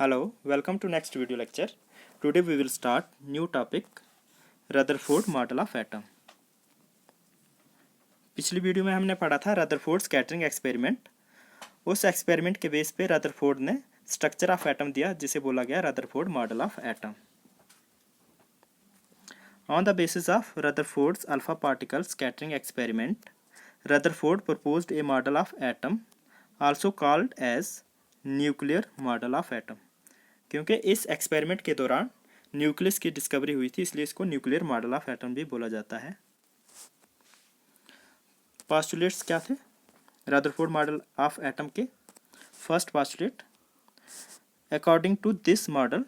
Hello, welcome to next video lecture. Today we will start new topic Rutherford model of atom. पिछली video में हमने पढ़ा था Rutherford scattering experiment. उस experiment के बेस पे रदरफोर्ड ने स्ट्रक्चर ऑफ एटम दिया जिसे बोला गया Rutherford model of atom. On the basis of Rutherford's alpha particle scattering experiment, Rutherford proposed a model of atom also called as nuclear model of atom. क्योंकि इस experiment के दौरान nucleus की discovery हुई थी इसलिए इसको न्यूक्लियर मॉडल ऑफ एटम भी बोला जाता है। पोस्टुलेट्स क्या थे रदरफोर्ड मॉडल ऑफ एटम के? First postulate, according to this model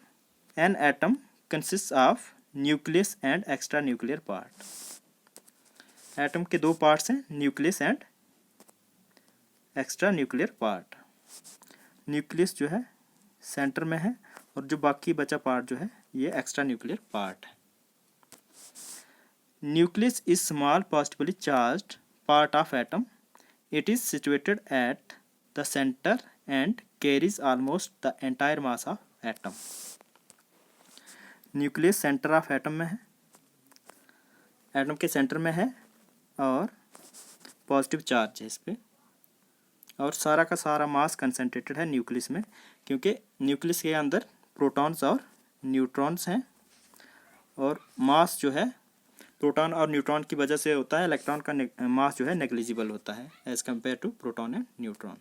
an atom consist of nucleus and extra nuclear part. Atom के दो पार्ट्स हैं, nucleus and extra nuclear part. Nucleus जो है सेंटर में है और जो बाकी बचा पार्ट जो है ये एक्स्ट्रा न्यूक्लियर पार्ट है। Nucleus is small positively charged part of atom. It is situated at the centre and carries almost the entire mass of atom. Nucleus centre of atom में है, एटम के centre में है और positive charge है इस पर, और सारा का सारा मास कंसंट्रेटेड है न्यूक्लियस में, क्योंकि न्यूक्लियस के अंदर प्रोटॉन्स और न्यूट्रॉन्स हैं और मास जो है प्रोटॉन और न्यूट्रॉन की वजह से होता है। इलेक्ट्रॉन का मास जो है नेग्लिजिबल होता है as compare to proton and neutron.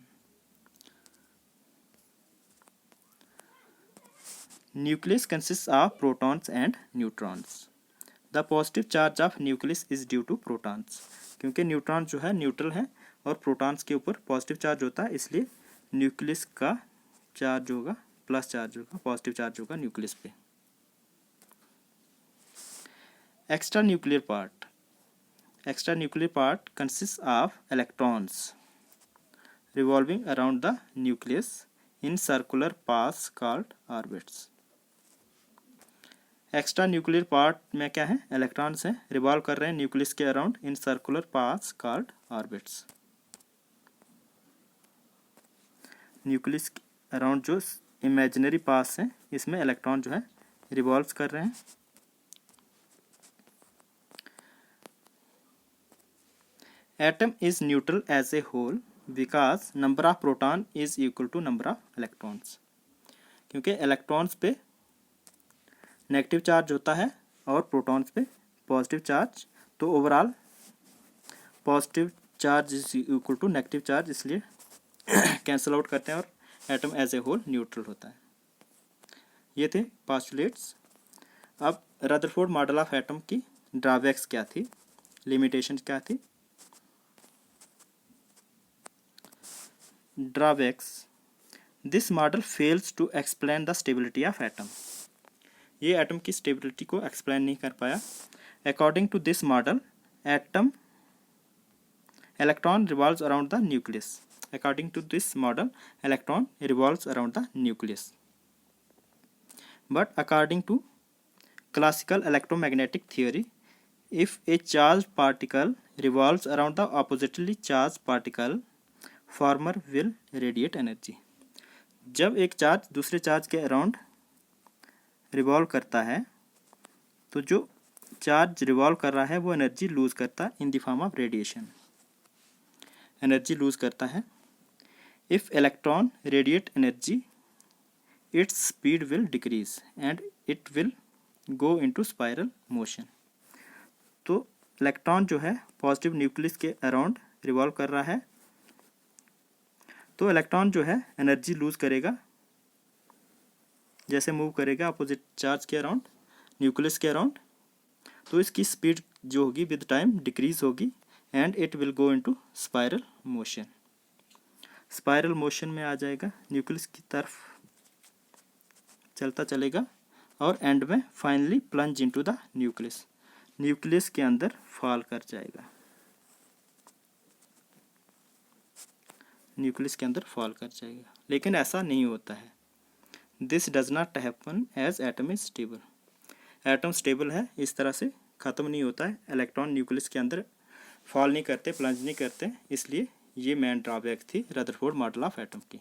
Nucleus consist of protons and neutrons. The positive charge of nucleus is due to protons. क्योंकि न्यूट्रॉन जो है न्यूट्रल है और प्रोटॉन्स के ऊपर पॉजिटिव चार्ज होता है, इसलिए न्यूक्लियस का चार्ज होगा प्लस चार्ज होगा, पॉजिटिव चार्ज होगा न्यूक्लियस पे। Extra nuclear part, extra nuclear part consist of electrons revolving around the nucleus in circular paths called orbits. Extra nuclear part में क्या है? इलेक्ट्रॉन्स हैं, रिवॉल्व कर रहे हैं न्यूक्लियस के around in circular paths called orbits. Nucleus के around जो इमेजिनरी पाथ्स हैं इसमें इलेक्ट्रॉन जो है रिवॉल्व कर रहे हैं। Atom is neutral as a whole because number of proton is equal to number of electrons. क्योंकि इलेक्ट्रॉन्स पे नेगेटिव चार्ज होता है और प्रोटॉन्स पे पॉजिटिव चार्ज, तो overall positive charge is equal to negative charge, इसलिए कैंसिल आउट करते हैं और atom as a whole neutral होता है। ये थे पोस्टुलेट्स। अब रदरफोर्ड मॉडल ऑफ एटम की ड्रॉबैक्स क्या थी, लिमिटेशंस क्या थी? Drawbacks, this model fails to explain the stability of atom. ये एटम की स्टेबिलिटी को एक्सप्लेन नहीं कर पाया। According to this model atom electron revolves around the nucleus. According to this model, electron revolves around the nucleus. But according to classical electromagnetic theory, if a charged particle revolves around the oppositely charged particle, former will radiate energy. जब एक charge दूसरे charge के around revolve करता है तो जो charge revolve कर रहा है वो एनर्जी लूज करता है in the form of radiation, energy lose करता है। If electron radiate energy, its speed will decrease and it will go into spiral motion. तो इलेक्ट्रॉन जो है पॉजिटिव न्यूक्लियस के अराउंड रिवॉल्व कर रहा है, तो इलेक्ट्रॉन जो है एनर्जी लूज करेगा जैसे मूव करेगा अपोजिट चार्ज के अराउंड, न्यूक्लियस के अराउंड, तो इसकी स्पीड जो होगी विद टाइम डिक्रीज होगी and it will go into spiral motion. Spiral motion में आ जाएगा, न्यूक्लियस की तरफ चलता चलेगा और एंड में finally plunge into the nucleus, nucleus के अंदर फॉल कर जाएगा, न्यूक्लियस के अंदर फॉल कर जाएगा। लेकिन ऐसा नहीं होता है, this does not happen as atom is stable. Atom stable है, इस तरह से ख़त्म नहीं होता है, इलेक्ट्रॉन न्यूक्लियस के अंदर फॉल नहीं करते, प्लंज नहीं करते, इसलिए ये मेन ड्रॉबैक थी रदरफोर्ड मॉडल ऑफ एटम की।